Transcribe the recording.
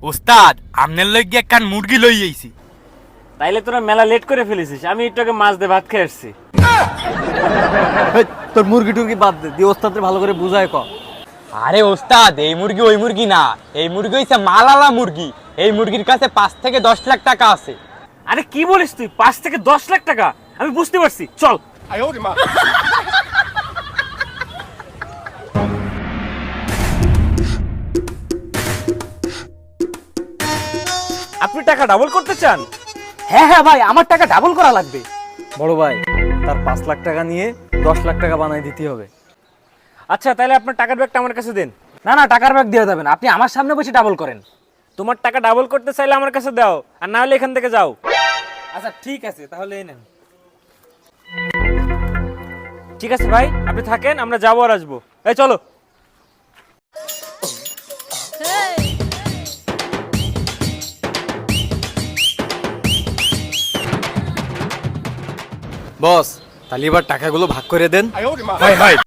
ওস্তাদ আমনের লইগে একখান মুরগি লই আইছি। তাইলে তোরা মেলা লেট করে ফেলেছিস, আমি একটু আগে মাছ দিয়ে ভাত খেয়ে আসছি। তোর মুরগি টুরগি বাদ দে, দিয়ে ওস্তাদের ভালো করে বুঝায় ক। আরে ওস্তাদ, এই মুরগি ওই মুরগি না, এই মুরগি হইছে মালালা মুরগি। এই মুরগির কাছে 5 থেকে 10 লাখ টাকা আছে। আরে কি বলিস তুই, 5 থেকে 10 লাখ টাকা? আমি বুঝতে পারছি, চল। আপনি টাকা ডাবল করতে চান? হ্যাঁ হ্যাঁ ভাই, আমার টাকা ডাবল করা লাগবে। বড় ভাই, তার 5 লাখ টাকা নিয়ে 10 লাখ টাকা বানাই দিতে হবে। আচ্ছা, তাহলে আপনার টাকার ব্যাগটা আমার কাছে দেন। না না, টাকার ব্যাগ দিয়ে যাবেন, আপনি আমার সামনে বসে ডাবল করেন। তোমার টাকা ডাবল করতে চাইলে আমার কাছে দাও, আর না হলে এখান থেকে যাও। আচ্ছা ঠিক আছে, তাহলে এই নেন। ঠিক আছে ভাই, আপনি থাকেন, আমরা যাবো আর আসবো। এই চলো। বস, তাহলে এবার টাকাগুলো ভাগ করে দেন। High high